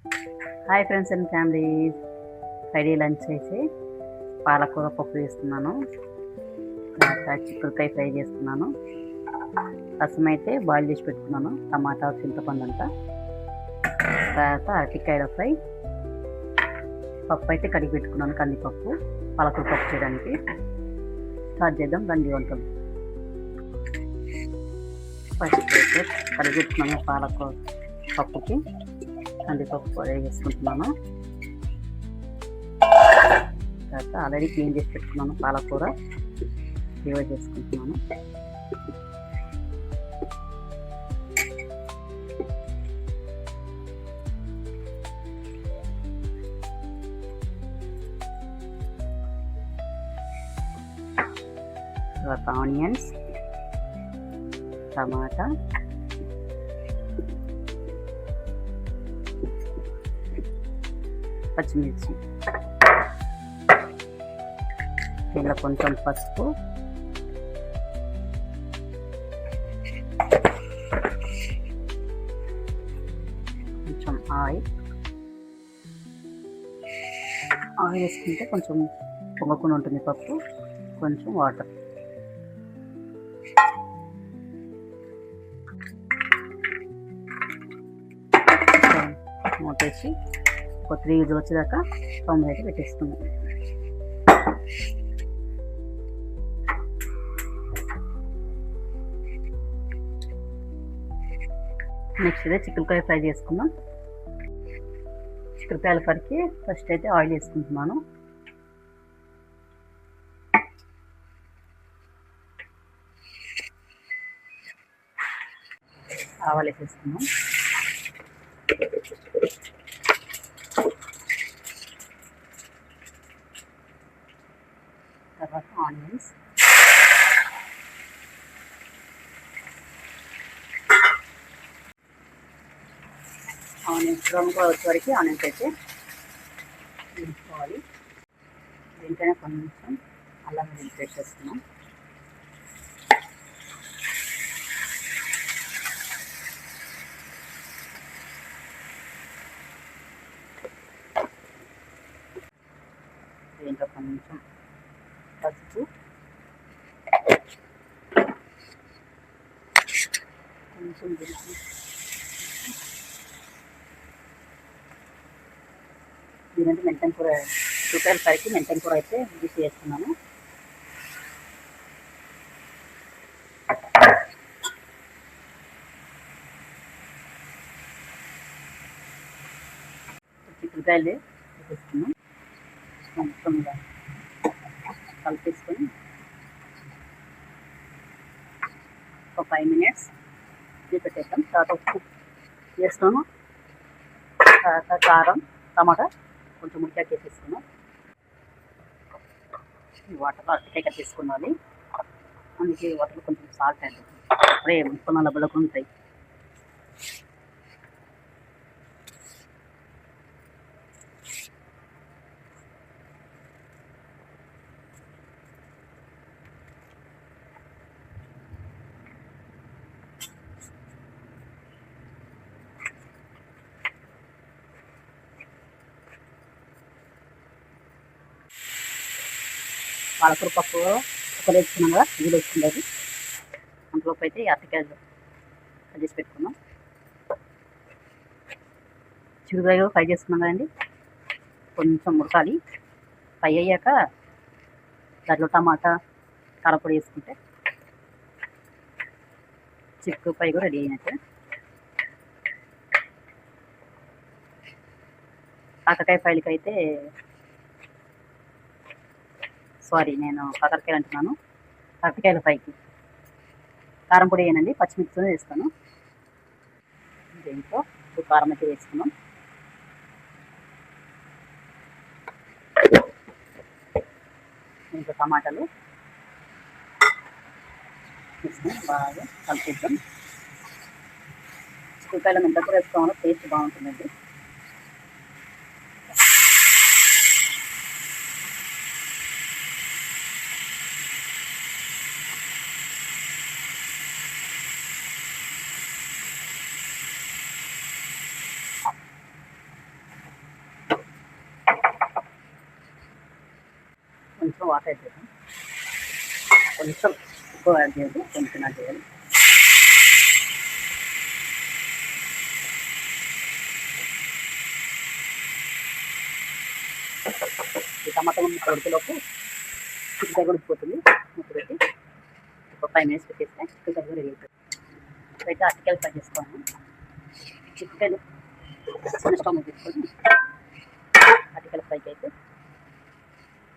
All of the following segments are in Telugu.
Hi friends and family, Friday lunch చేసి పాలకూర పప్పు వేస్తున్నాను. తర్వాత చిక్కుడుకాయ ఫ్రై చేస్తున్నాను. రసం అయితే బాయిల్ చేసి పెట్టుకున్నాను, టమాటా చింతపండు అంతా. తర్వాత అరటికాయల ఫ్రై. పప్పు అయితే కడిగి పెట్టుకున్నాను, కందిపప్పు, పాలకూర పప్పు చేయడానికి. స్టార్ట్ చేద్దాం రండి వంటలు. ఫస్ట్ అయితే కడిగి పెట్టుకున్నాను పాలకూర పప్పుకి కందిపప్పు వేసుకుంటున్నాను. తర్వాత ఆల్రెడీ క్లీన్ చేసి పెట్టుకున్నాను పాలకూర ఫ్లేవర్ చేసుకుంటున్నాను. తర్వాత ఆనియన్స్, టమాటా, పచ్చిమిర్చి, దీనిలో కొంచెం పసుపు, కొంచెం ఆయిల్ వేసుకుంటే కొంచెం పొంగకుండా ఉంటుంది పప్పు. కొంచెం వాటర్, మూటేసి ఒక 3 విజిల్ వచ్చేదాకా స్టవ్ మీద పెట్టేసుకున్నాం. నెక్స్ట్ అయితే చిక్కుడుకాయ ఫ్రై చేసుకుందాం. చిక్కుడుకాయల ఫ్రైకి ఫస్ట్ అయితే ఆయిల్ వేసుకుంటున్నాను. ఆవాలు వేసేసుకున్నాం. తర్వాత ఆనియన్స్, బ్రౌన్ కలర్ వచ్చే వరకు ఆనియన్స్ అయితే వేసుకోవాలి. దీంట్లోనే కొంచెం అల్లం వెల్లుల్లి పేస్ట్ వేస్తున్నాం. దీంట్లో కొంచెం పసుపు, కొంచెం దీనంటే మెంతం కూర, చిక్కుడుకాయల ఫ్రైకి మెంతం కూర అయితే తీసి వేస్తున్నాను. చిక్కుడుకాయలు వేసేస్తున్నాం. మొత్తం కలిపేసుకొని ఒక 5 మినిట్స్ పెట్టేస్తాం. తర్వాత ఉప్పు వేస్తాము. తర్వాత కారం, టమాటా కొంచెం ముడికాయ వేసేసుకున్నాం. వాటర్ అరటికాయ కట్ చేసుకోవాలి, అందుకే వాటర్ కొంచెం సాల్ట్ అండి, అప్పుడే ముక్కలు లబ్బలకు ఉంటాయి. పాలకూర పప్పు ఒక వేసుకున్నాం కదా, ఇది వేసుకున్నది. అందులోకి అయితే అరటికాయలు కట్ చేసి పెట్టుకున్నాం. చిక్కుడుకాయ ఫ్రై చేసుకున్నాం కదండి, కొంచెం ఉడకాలి. ఫ్రై అయ్యాక దాంట్లో టమాటా, కారపొడి వేసుకుంటే చిక్కు ఫ్రై కూడా రెడీ అయినట్టు. కాకరకాయ ఫ్రైలకి అయితే నేను కాకరకాయలు అంటున్నాను. అరటికాయల ఫ్రైకి కారం పొడి వేయనండి, పచ్చిమిర్చితోనే వేస్తాను. దీంట్లో కారం అయితే వేసుకున్నాం. దీంట్లో టమాటాలు వేసుకొని బాగా కలిపిద్దాం. చిక్కుడుకాయల మెంత కూర వేసుకోవడం టేస్ట్ బాగుంటుందండి. కొంచెం వాటర్ యాడ్ చేద్దాం. కొంచెం ఎక్కువ యాడ్ చేయద్దు, కొంచెం యాడ్ చేయాలి. ఈ టమాటా ముక్క ఉడికేలోపు చిక్కుకాయ కూడా ఉడికిపోతుంది. ముక్క పెట్టి ఒక 5 minutes పెట్టేస్తే చిక్కుకాయ కూడా రెడీ అయిపోతుంది. అయితే అరటికాయలు ఫ్రై చేసుకోవాలి. చిక్కుకాయలు చిన్న స్టవ్ మీద తీసుకొని అరటికాయలు ఫ్రైకి అయితే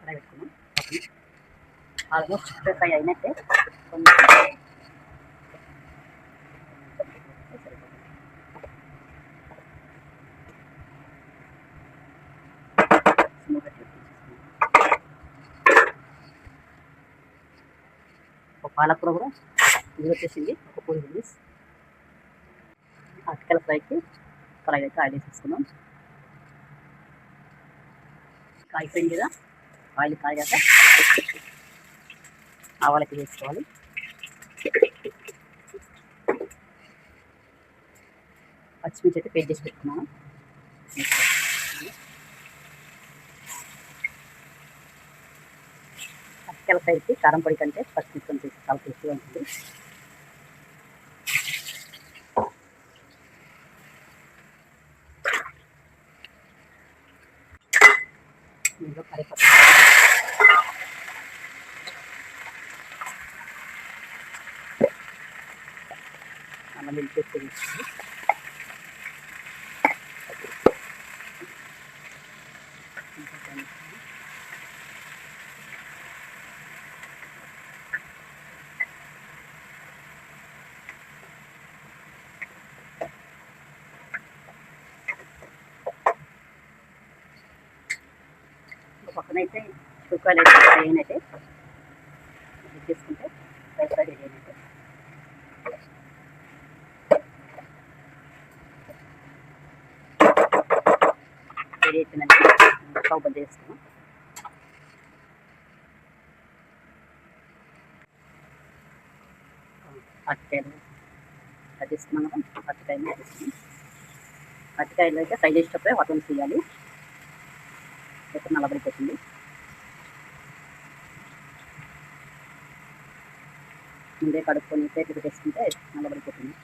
ఫ్రై పెట్టుకున్నాం. ఆల్మోస్ట్ చిక్కుకాయ ఫ్రై అయినట్టే. కొంచెం పాలకూర కూడా ఇది వచ్చేసింది. ఒక 4 minutes. అరటికాయల ఫ్రైకి కడాయి అయితే ఆయిల్ వేసేసుకున్నాం. కాగిపోయింది కదా, ఆయిల్ కాగాక ఆవాలకి వేసుకోవాలి. పచ్చిమిర్చి అయితే పేస్ట్ చేసి పెట్టుకున్నాను. అరటికాయల ఫ్రైకి కారం పొడి కంటే పచ్చిమిర్చి తీసి చాలా టేస్టీగా ఉంటుంది. దీంట్లో కరివేపాకు అన్నం పేస్ట్ వేసుకోవాలి. పక్కనైతే చిక్కుకాయలు అయితే ఫ్రై అయినట్టే. తీసుకుంటే ఫ్రై రెడీ అయినట్టే. రెడీ అయిపోయిందంటే స్టవ్ బంద్ చేసుకున్నాం. అరటికాయలు కట్ చేసుకున్నాం కదా, అరటికాయలు తీసుకున్నాం. అరటికాయలు అయితే ఫ్రై చేసేటప్పుడే వాటర్ తీయాలి, ఎప్పుడు నల్లబడిపోతుంది. ముందే కడుక్కొని ప్లేట్లు పెట్టేసుకుంటే నల్లబడిపోతుంది.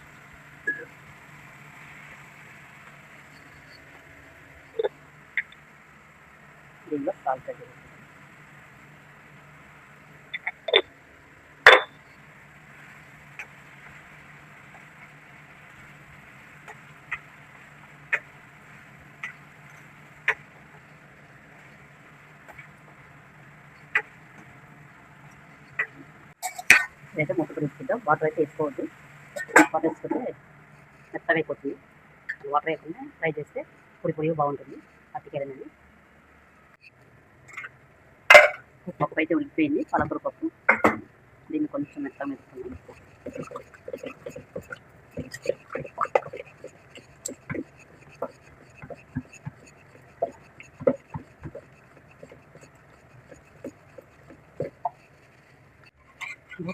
దీనిలో సాల్ట్ యాడ్ చేయాలి. అయితే ముక్క పెట్టుకుంటాం. వాటర్ అయితే వేసుకోవద్దు. వాటర్ వేసుకుంటే మెత్తగా అయిపోతుంది. వాటర్ వేయకుండా ఫ్రై చేస్తే పొడి పొడిగా బాగుంటుంది అరటికాయలు అనేది. పప్పు అయితే ఉడికిపోయింది, పాలకూర పప్పు. దీన్ని కొంచెం మెత్తగా మెత్తుకున్నాం.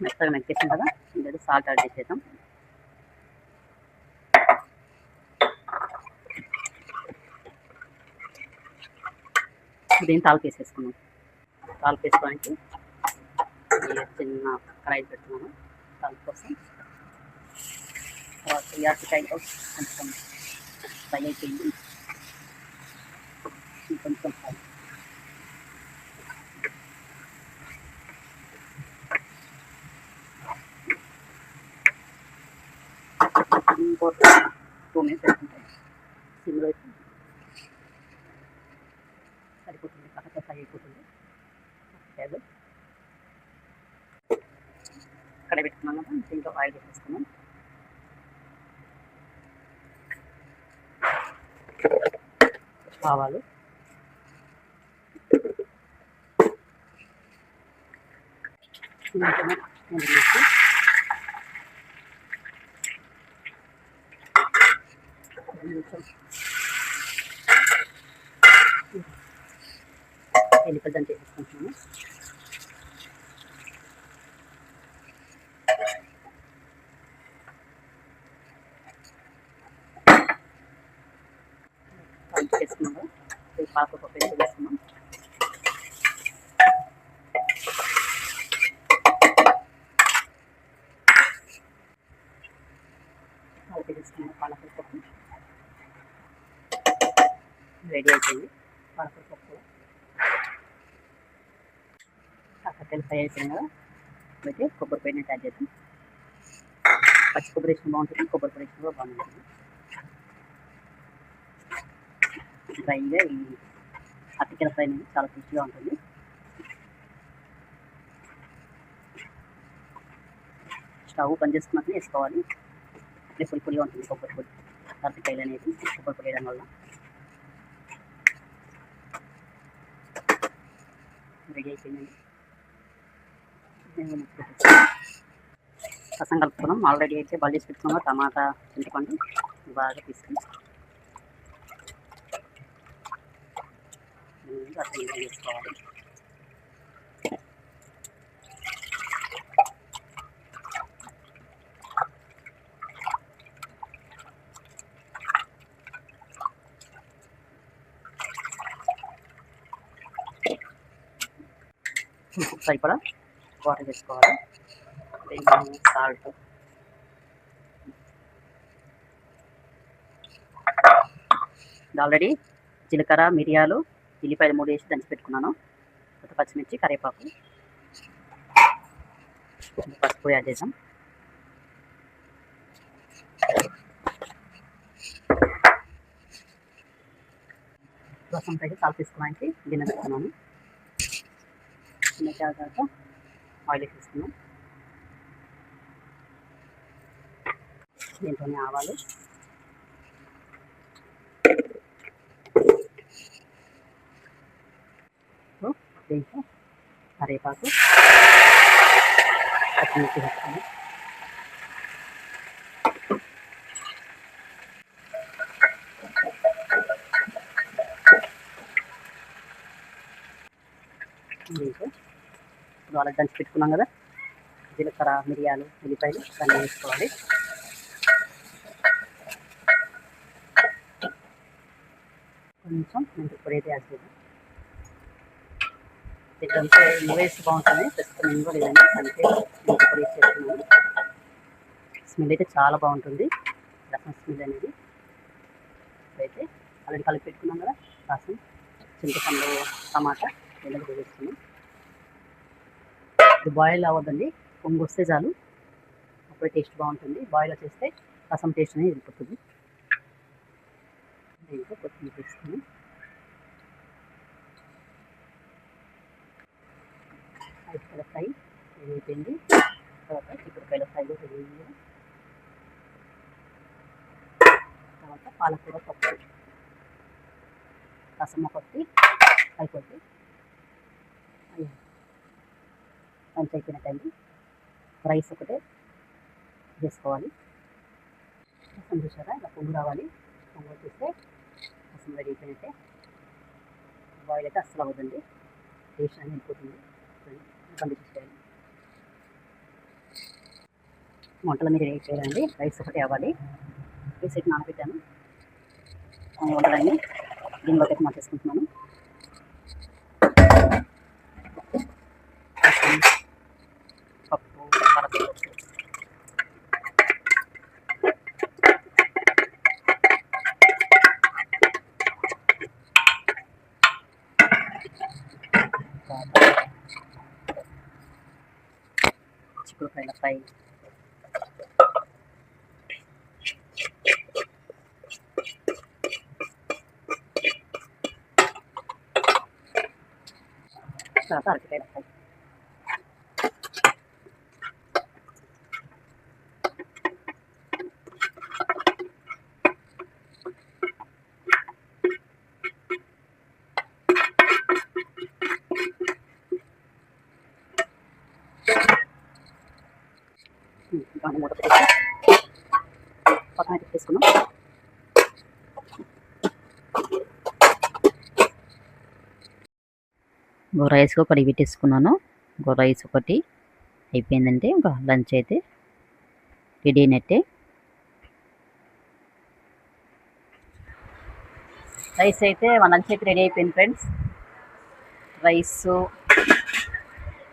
మెత్తగా మెక్కేసాం కదా, ఇందులో సాల్ట్ యాడ్ చేసేద్దాం. దీన్ని తాలింపు వేసేసుకున్నాం. తాలింపు వేసుకోవడానికి చిన్న కడాయి పెడుతున్నాను తాలింపు కోసం. తర్వాత ఈ అరటికాయతో కొంచెం ఫ్రై అయిపోయింది. కొంచెం ఫ్రై ఇంకొక 2 minutes పెట్టుకుంటాం. సిమ్లో అయితే సరిపోతుంది, పక్కన ఫ్రై అయిపోతుంది. కడాయి పెట్టుకున్నాం కదా, దీంట్లో ఆయిల్ వేసేసుకున్నాం. ఆవాలు, ఎల్లిపాయలు దంచి వేసుకుంటున్నాను. వేసుకున్నాము. పాలకూర పప్పు వేసుకున్నాం. రెడీ అయిపోయింది. పాలకూర పప్పు కాకరకాయలు ఫ్రై అయిపోయింది కదా, అయితే కొబ్బరి పొడిని యాడ్ చేద్దాం. పచ్చి కొబ్బరి వేసిన బాగుంటుంది, కొబ్బరి పొడి వేసిన కూడా బాగుంటుంది. డ్రైగా ఈ అరటికాయల ఫ్రై అనేది చాలా టేస్టీగా ఉంటుంది. స్టవ్ బంద్ చేసుకున్నట్టు వేసుకోవాలి. అట్లే పొడి పొడిగా ఉంటుంది కొబ్బరి పొడి. అరటికాయలు అనేది కొబ్బరి పొడి వేయడం వల్ల రెడీ అయిపోయిందండి. రసం కలుపుకున్నాం. ఆల్రెడీ అయితే బాగా చేసి పెట్టుకున్నాం. టమాటా, చింతపండు బాగా తీసుకుని రసం వేసుకోవాలి. సరిపడా వాటర్ వేసుకోవాలి. సాల్ట్, ఆల్రెడీ జీలకర్ర, మిరియాలు, ఉల్లిపాయలు 3 వేసి దంచి పెట్టుకున్నాను. పచ్చిమిర్చి, కరివేపాకు, పసుపు యాడ్ చేసాం. రసం పైకి సాల్ట్ తీసుకోవడానికి గిన్నె పెట్టుకున్నాను. గిన్నె తర్వాత ఆయిల్ వేసుకున్నాం. దీంట్లోనే ఆవాలు, దీంట్లో కరివేపాకు, పచ్చిమిర్చి వేసుకున్నాం. దీంట్లో వాళ్ళకి దంచి పెట్టుకున్నాం కదా, జీలకర్ర, మిరియాలు, ఉల్లిపాయలు దాన్ని వేసుకోవాలి. కొంచెం మెంతి పొడి అయితే యాడ్ చేద్దాం. ఇదంతా వేసి బాగుంటుంది. ప్రస్తుతం నేను కూడా లేదండి, అందుకే మెంతి పొడి వేసేస్తున్నాను. స్మెల్ అయితే చాలా బాగుంటుంది. రసం స్మెల్ అనేది అయితే ఆల్రెడీ కలిపి పెట్టుకున్నాం కదా, రసం, చింతపండు, టమాటా ఇలా వేసుకున్నాం. ఇది బాయిల్ అవ్వదండి, పొంగు వస్తే చాలు, అప్పుడే టేస్ట్ బాగుంటుంది. బాయిల్ వచ్చేస్తే రసం టేస్ట్ అనేది వెళ్ళిపోతుంది. దీంట్లో కొత్తిమీర వేసుకుని అరటికాయల ఫ్రై రెడీ అయిపోయింది. తర్వాత చిక్కుడుకాయల ఫ్రై రెడీ అయింది. తర్వాత పాలకూర పప్పు, రసం ఒకటి అయిపోతుంది. లంచ్ అయిపోయినట్టండి. రైస్ ఒకటే వేసుకోవాలి. రసం చూసారా, ఇలా పొంగు రావాలి. పొంగు వచ్చేస్తే రసం రెడీ అయిపోయినట్టే. బాయిల్ అయితే అస్సలు అవ్వదండి, టేస్ట్ అనేది వెళ్ళిపోతుంది. బండి చూసుకోవాలి. వంటలు మీరు రెడీ చేయాలండి. రైస్ ఒకటి అవ్వాలి. రైస్ అయితే నానబెట్టాను. వంటలన్నీ దీనిలోకి అయితే మార్చేసుకుంటున్నాను. పప్పు, పరపు, చిక్కుడుకాయల ఫ్రై, తర్వాత అరటికాయల ఫ్రై. దాన్ని మూత పెట్టి పక్కన పెట్టేసుకున్నాం. రైస్ ఒకటి పెట్టేసుకున్నాను. రైస్ ఒకటి అయిపోయిందంటే ఇంకా లంచ్ అయితే రెడీ అయినట్టే. రైస్ అయితే మన లంచ్ అయితే రెడీ అయిపోయింది ఫ్రెండ్స్. రైసు,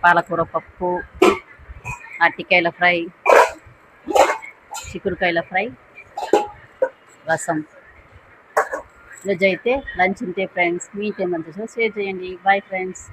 పాలకూర పప్పు, అరటికాయల ఫ్రై, చిక్కుడుకాయల ఫ్రై, రసం, ఈరోజు అయితే లంచ్ ఉంటే ఫ్రెండ్స్ మీ ఇంటి మంచి షేర్ చేయండి. Bye friends.